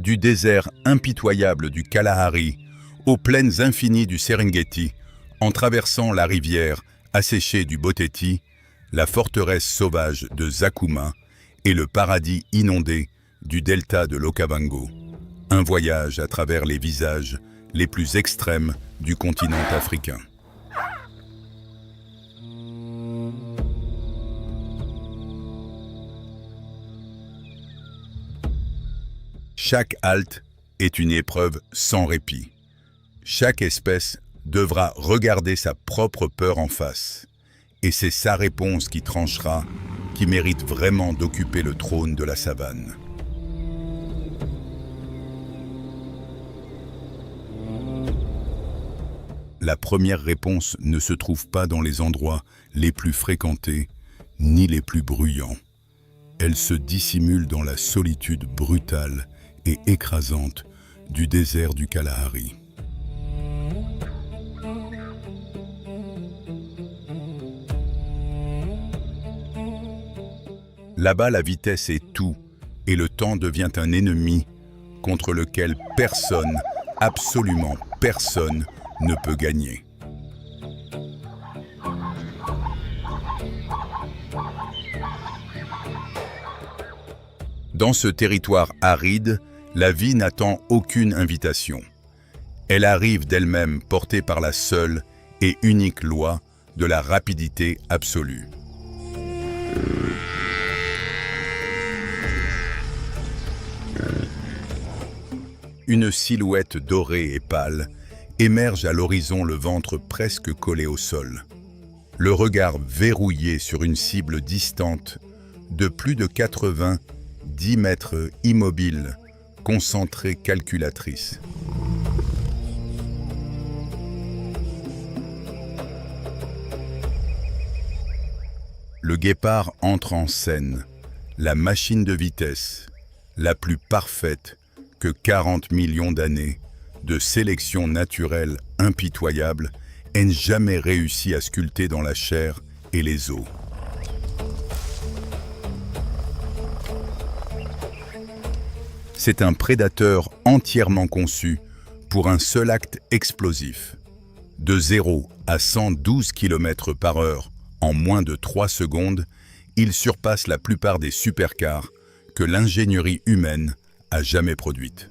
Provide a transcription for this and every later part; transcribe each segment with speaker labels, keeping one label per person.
Speaker 1: Du désert impitoyable du Kalahari aux plaines infinies du Serengeti, en traversant la rivière asséchée du Boteti, la forteresse sauvage de Zakuma et le paradis inondé du delta de l'Okavango. Un voyage à travers les visages les plus extrêmes du continent africain. Chaque halte est une épreuve sans répit. Chaque espèce devra regarder sa propre peur en face. Et c'est sa réponse qui tranchera, qui mérite vraiment d'occuper le trône de la savane. La première réponse ne se trouve pas dans les endroits les plus fréquentés, ni les plus bruyants. Elle se dissimule dans la solitude brutale et écrasante du désert du Kalahari. Là-bas, la vitesse est tout, et le temps devient un ennemi contre lequel personne, absolument personne, ne peut gagner. Dans ce territoire aride, la vie n'attend aucune invitation. Elle arrive d'elle-même portée par la seule et unique loi de la rapidité absolue. Une silhouette dorée et pâle émerge à l'horizon, le ventre presque collé au sol. Le regard verrouillé sur une cible distante de plus de 90 mètres, immobile, concentrée, calculatrice. Le guépard entre en scène, la machine de vitesse, la plus parfaite que 40 millions d'années de sélection naturelle impitoyable aient jamais réussi à sculpter dans la chair et les os. C'est un prédateur entièrement conçu pour un seul acte explosif. De 0 à 112 km/h en moins de 3 secondes, il surpasse la plupart des supercars que l'ingénierie humaine a jamais produites.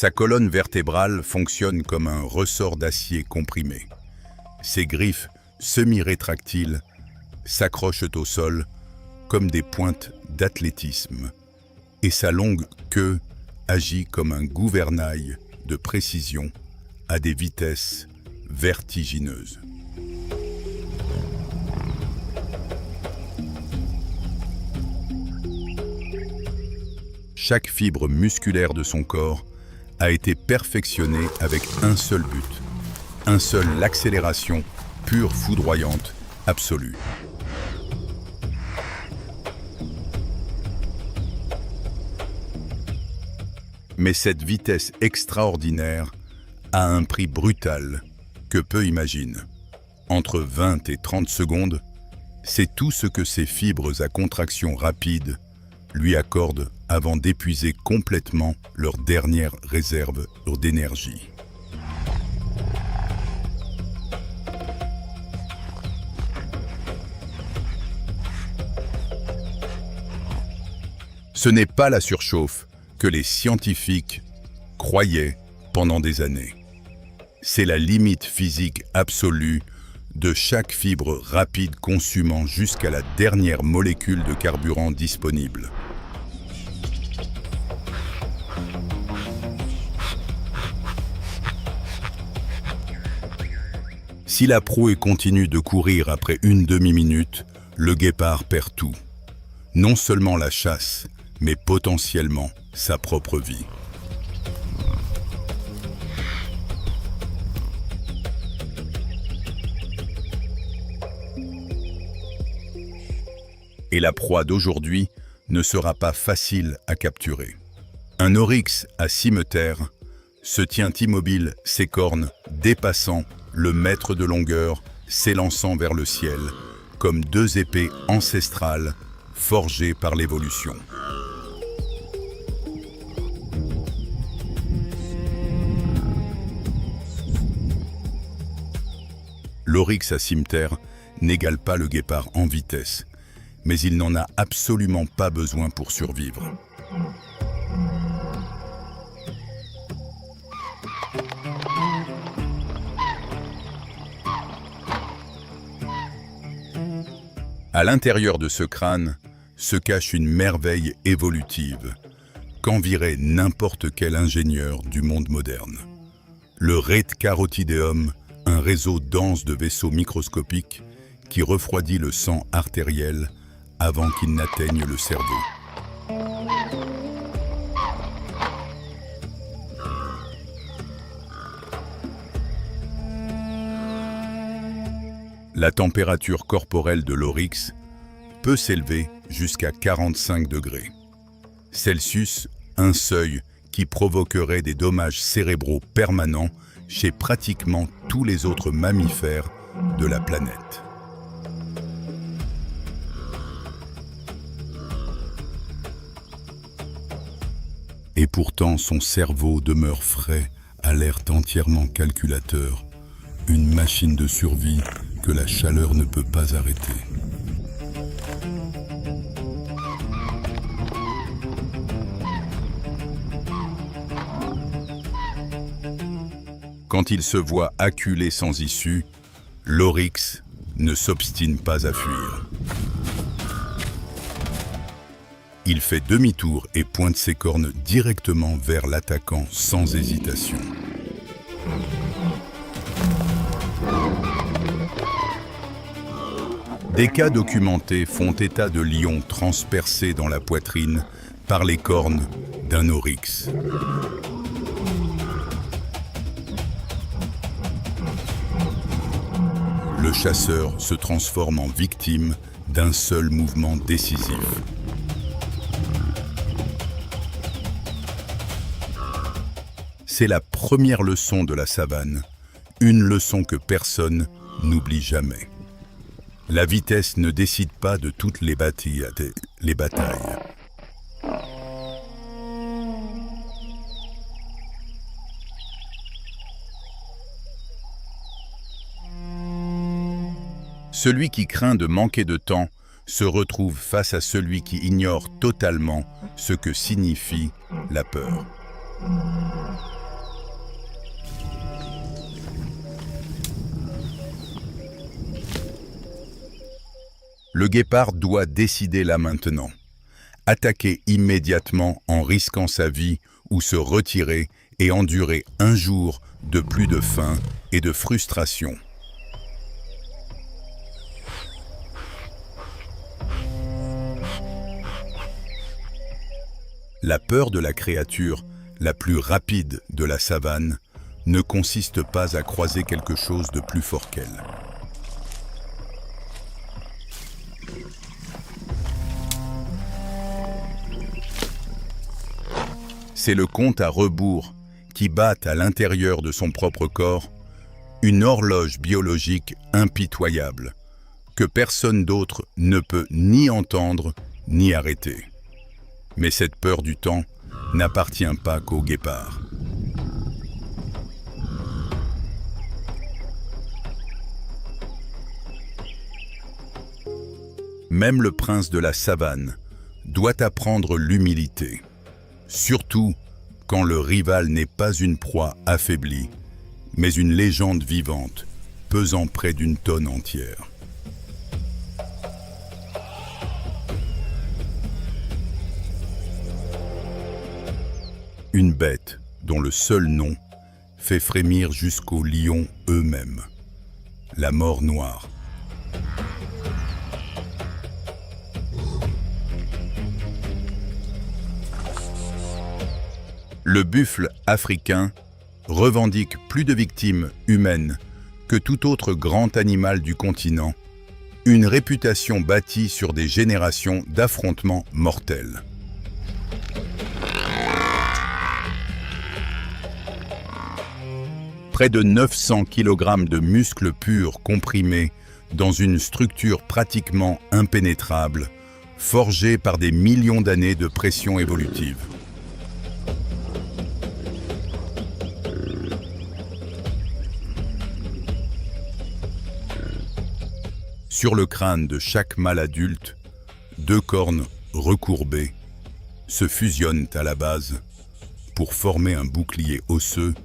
Speaker 1: Sa colonne vertébrale fonctionne comme un ressort d'acier comprimé. Ses griffes semi-rétractiles s'accrochent au sol comme des pointes d'athlétisme, et sa longue queue agit comme un gouvernail de précision à des vitesses vertigineuses. Chaque fibre musculaire de son corps a été perfectionnée avec un seul but, l'accélération pure, foudroyante, absolue. Mais cette vitesse extraordinaire a un prix brutal que peu imaginent. Entre 20 et 30 secondes, c'est tout ce que ces fibres à contraction rapide lui accordent avant d'épuiser complètement leur dernière réserve d'énergie. Ce n'est pas la surchauffe que les scientifiques croyaient pendant des années. C'est la limite physique absolue de chaque fibre rapide consumant jusqu'à la dernière molécule de carburant disponible. Si la proue continue de courir après une demi-minute, le guépard perd tout. Non seulement la chasse, mais potentiellement sa propre vie. Et la proie d'aujourd'hui ne sera pas facile à capturer. Un oryx à cimeterre se tient immobile, ses cornes dépassant le mètre de longueur s'élançant vers le ciel, comme deux épées ancestrales forgées par l'évolution. L'oryx à cimeterre n'égale pas le guépard en vitesse, mais il n'en a absolument pas besoin pour survivre. À l'intérieur de ce crâne se cache une merveille évolutive qu'envierait n'importe quel ingénieur du monde moderne. Le Rete-Carotideum, un réseau dense de vaisseaux microscopiques qui refroidit le sang artériel avant qu'il n'atteigne le cerveau. La température corporelle de l'oryx peut s'élever jusqu'à 45 degrés Celsius, un seuil qui provoquerait des dommages cérébraux permanents chez pratiquement tous les autres mammifères de la planète. Et pourtant, son cerveau demeure frais, alerte, entièrement calculateur, une machine de survie que la chaleur ne peut pas arrêter. Quand il se voit acculé sans issue, l'oryx ne s'obstine pas à fuir. Il fait demi-tour et pointe ses cornes directement vers l'attaquant sans hésitation. Des cas documentés font état de lions transpercés dans la poitrine par les cornes d'un oryx. Le chasseur se transforme en victime d'un seul mouvement décisif. C'est la première leçon de la savane, une leçon que personne n'oublie jamais. La vitesse ne décide pas de toutes les batailles. Celui qui craint de manquer de temps se retrouve face à celui qui ignore totalement ce que signifie la peur. Le guépard doit décider là maintenant. Attaquer immédiatement en risquant sa vie ou se retirer et endurer un jour de plus de faim et de frustration. La peur de la créature la plus rapide de la savane ne consiste pas à croiser quelque chose de plus fort qu'elle. C'est le compte à rebours qui bat à l'intérieur de son propre corps une horloge biologique impitoyable que personne d'autre ne peut ni entendre ni arrêter. Mais cette peur du temps n'appartient pas qu'au guépard. Même le prince de la savane doit apprendre l'humilité, surtout quand le rival n'est pas une proie affaiblie, mais une légende vivante, pesant près d'une tonne entière. Une bête dont le seul nom fait frémir jusqu'aux lions eux-mêmes. La mort noire. Le buffle africain revendique plus de victimes humaines que tout autre grand animal du continent, une réputation bâtie sur des générations d'affrontements mortels. Près de 900 kg de muscles purs comprimés dans une structure pratiquement impénétrable, forgée par des millions d'années de pression évolutive. Sur le crâne de chaque mâle adulte, 2 cornes recourbées se fusionnent à la base pour former un bouclier osseux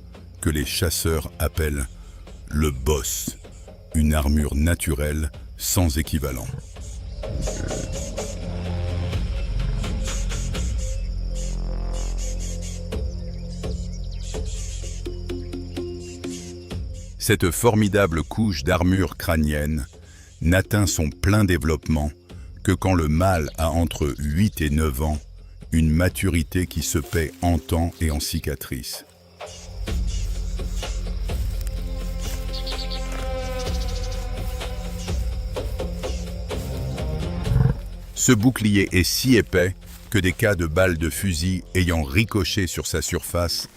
Speaker 1: que les chasseurs appellent le boss, une armure naturelle sans équivalent. Cette formidable couche d'armure crânienne n'atteint son plein développement que quand le mâle a entre 8 et 9 ans, une maturité qui se paie en temps et en cicatrices. Ce bouclier est si épais que des cas de balles de fusil ayant ricoché sur sa surface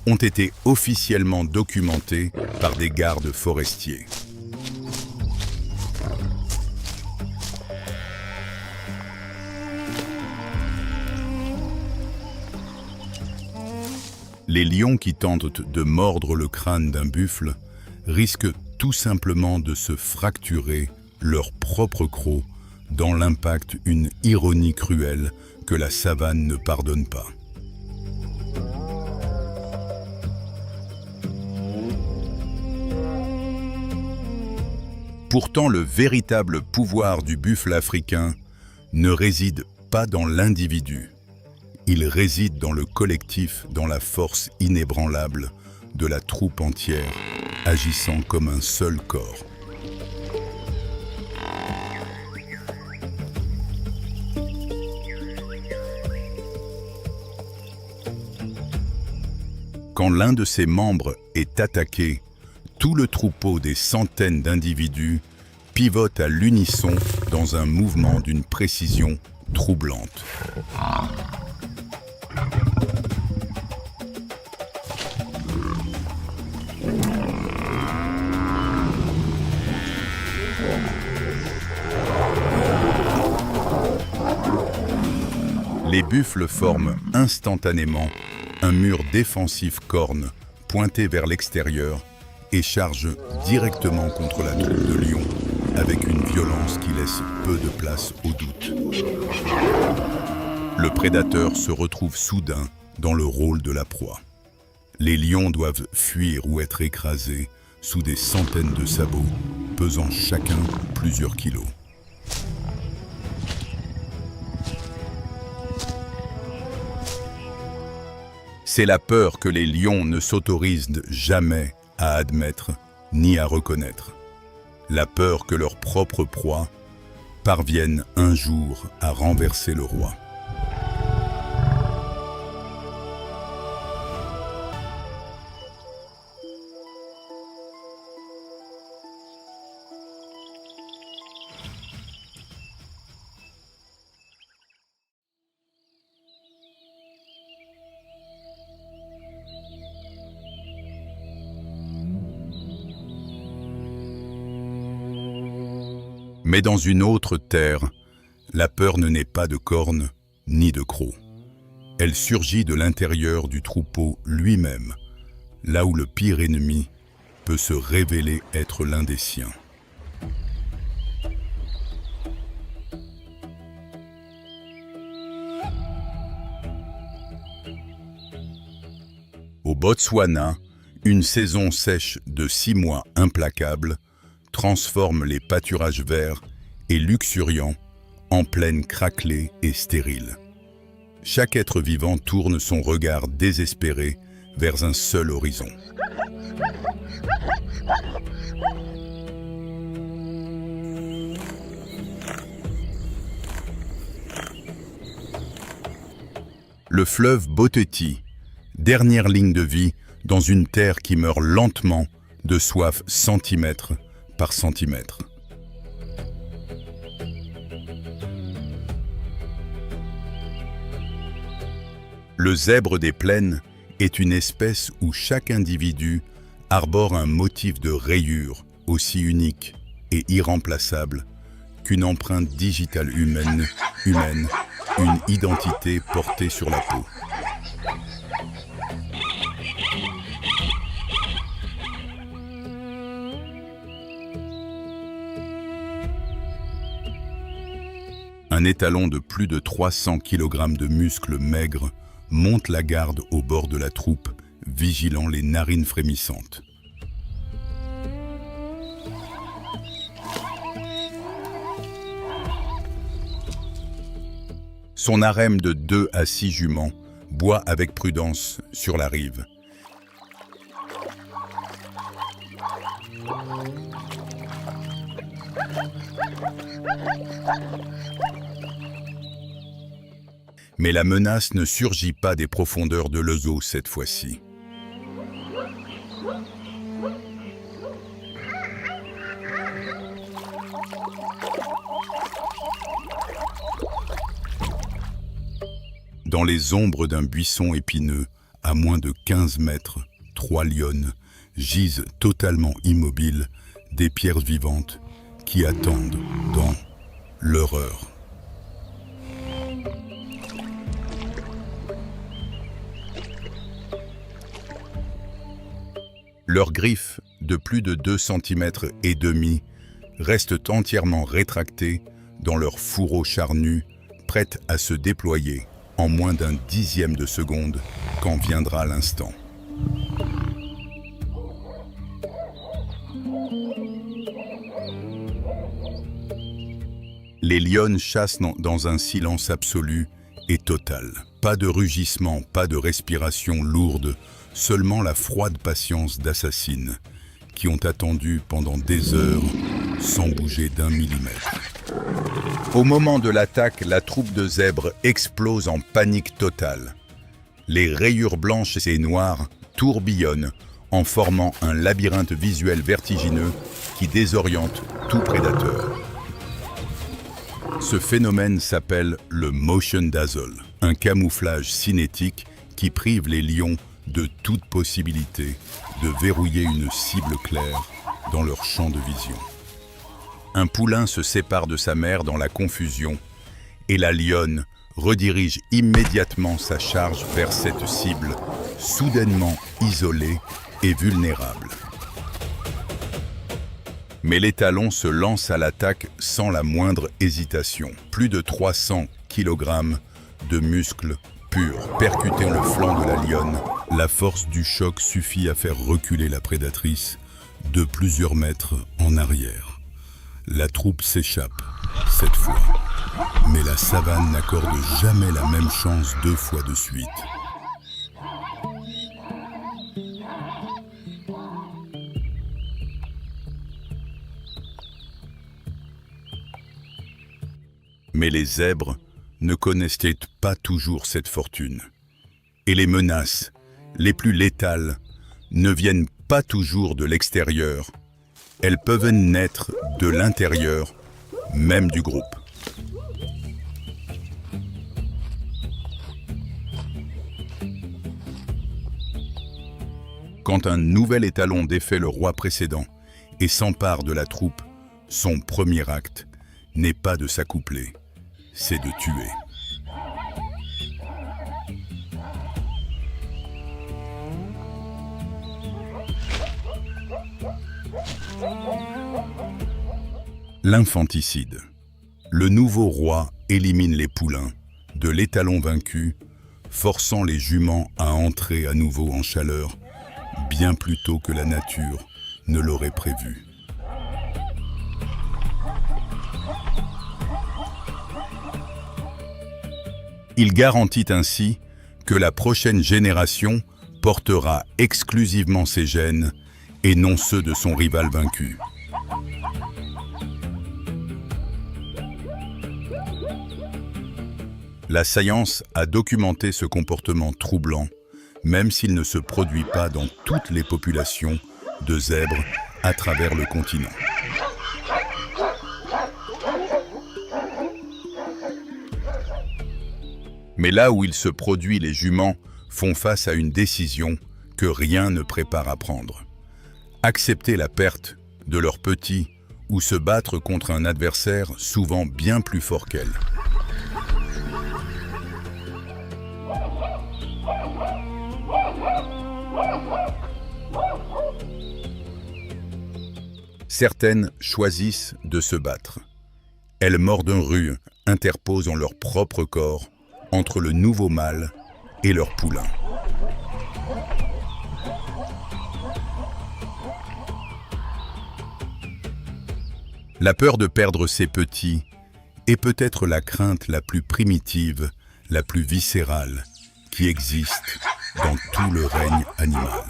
Speaker 1: ont été officiellement documentés par des gardes forestiers. Les lions qui tentent de mordre le crâne d'un buffle risquent tout simplement de se fracturer leur propre croc dans l'impact, une ironie cruelle que la savane ne pardonne pas. Pourtant, le véritable pouvoir du buffle africain ne réside pas dans l'individu. Il réside dans le collectif, dans la force inébranlable de la troupe entière, agissant comme un seul corps. Quand l'un de ses membres est attaqué, tout le troupeau des centaines d'individus pivote à l'unisson dans un mouvement d'une précision troublante. Les buffles forment instantanément un mur défensif corne pointé vers l'extérieur et chargent directement contre la troupe de lions avec une violence qui laisse peu de place au doute. Le prédateur se retrouve soudain dans le rôle de la proie. Les lions doivent fuir ou être écrasés sous des centaines de sabots, pesant chacun plusieurs kilos. C'est la peur que les lions ne s'autorisent jamais à admettre ni à reconnaître. La peur que leur propre proie parvienne un jour à renverser le roi. Mais dans une autre terre, la peur ne naît pas de cornes ni de crocs. Elle surgit de l'intérieur du troupeau lui-même, là où le pire ennemi peut se révéler être l'un des siens. Au Botswana, une saison sèche de 6 mois implacable transforme les pâturages verts et luxuriants en plaines craquelées et stériles. Chaque être vivant tourne son regard désespéré vers un seul horizon. Le fleuve Boteti, dernière ligne de vie dans une terre qui meurt lentement de soif centimètre par centimètre. Le zèbre des plaines est une espèce où chaque individu arbore un motif de rayures aussi unique et irremplaçable qu'une empreinte digitale humaine, une identité portée sur la peau. Un étalon de plus de 300 kg de muscles maigres monte la garde au bord de la troupe, vigilant les narines frémissantes. Son harem de 2 à 6 juments boit avec prudence sur la rive. Mais la menace ne surgit pas des profondeurs de l'Ozo cette fois-ci. Dans les ombres d'un buisson épineux, à moins de 15 mètres, 3 lionnes gisent totalement immobiles, des pierres vivantes qui attendent dans leur heure. Leurs griffes, de plus de 2,5 cm, restent entièrement rétractées dans leurs fourreaux charnus, prêtes à se déployer en moins d'un dixième de seconde quand viendra l'instant. Les lionnes chassent dans un silence absolu et total. Pas de rugissement, pas de respiration lourde, seulement la froide patience d'assassines qui ont attendu pendant des heures sans bouger d'un millimètre. Au moment de l'attaque, la troupe de zèbres explose en panique totale. Les rayures blanches et noires tourbillonnent en formant un labyrinthe visuel vertigineux qui désoriente tout prédateur. Ce phénomène s'appelle le motion dazzle, un camouflage cinétique qui prive les lions de toute possibilité de verrouiller une cible claire dans leur champ de vision. Un poulain se sépare de sa mère dans la confusion et la lionne redirige immédiatement sa charge vers cette cible, soudainement isolée et vulnérable. Mais l'étalon se lance à l'attaque sans la moindre hésitation. Plus de 300 kg de muscles purs percutant le flanc de la lionne, la force du choc suffit à faire reculer la prédatrice de plusieurs mètres en arrière. La troupe s'échappe, cette fois. Mais la savane n'accorde jamais la même chance 2 fois de suite. Mais les zèbres ne connaissaient pas toujours cette fortune. Et les menaces, les plus létales, ne viennent pas toujours de l'extérieur. Elles peuvent naître de l'intérieur, même du groupe. Quand un nouvel étalon défait le roi précédent et s'empare de la troupe, son premier acte n'est pas de s'accoupler, c'est de tuer. L'infanticide. Le nouveau roi élimine les poulains de l'étalon vaincu, forçant les juments à entrer à nouveau en chaleur, bien plus tôt que la nature ne l'aurait prévu. Il garantit ainsi que la prochaine génération portera exclusivement ses gènes et non ceux de son rival vaincu. La science a documenté ce comportement troublant, même s'il ne se produit pas dans toutes les populations de zèbres à travers le continent. Mais là où il se produit, les juments font face à une décision que rien ne prépare à prendre. accepter la perte de leurs petits ou se battre contre un adversaire souvent bien plus fort qu'elles. Certaines choisissent de se battre. Elles mordent un rue, interposant leur propre corps entre le nouveau mâle et leur poulain. La peur de perdre ses petits est peut-être la crainte la plus primitive, la plus viscérale, qui existe dans tout le règne animal.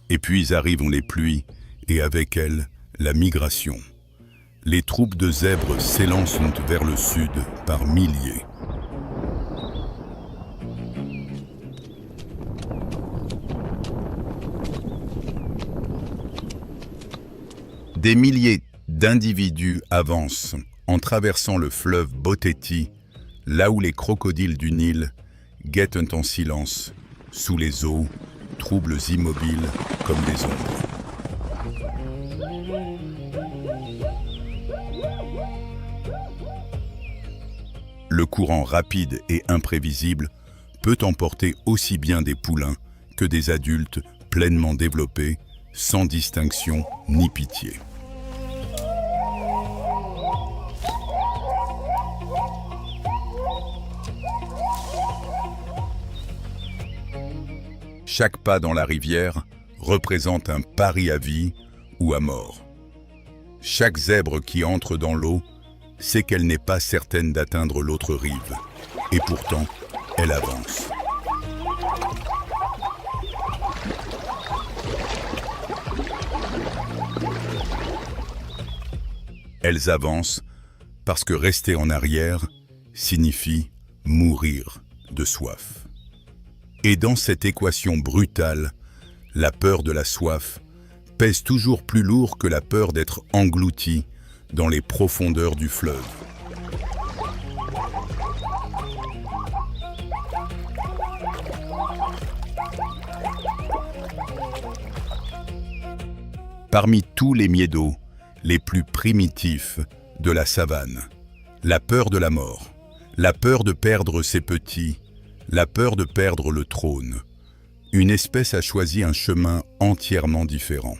Speaker 1: Et puis arrivent les pluies, et avec elles, la migration. Les troupes de zèbres s'élancent vers le sud par milliers. Des milliers d'individus avancent en traversant le fleuve Boteti, là où les crocodiles du Nil guettent en silence, sous les eaux, troubles immobiles comme des ombres. Le courant rapide et imprévisible peut emporter aussi bien des poulains que des adultes pleinement développés, sans distinction ni pitié. Chaque pas dans la rivière représente un pari à vie ou à mort. Chaque zèbre qui entre dans l'eau sait qu'elle n'est pas certaine d'atteindre l'autre rive, et pourtant, elle avance. Elles avancent parce que rester en arrière signifie mourir de soif. Et dans cette équation brutale, la peur de la soif pèse toujours plus lourd que la peur d'être englouti dans les profondeurs du fleuve. Parmi tous les miédos, les plus primitifs de la savane, la peur de la mort, la peur de perdre ses petits, la peur de perdre le trône. Une espèce a choisi un chemin entièrement différent.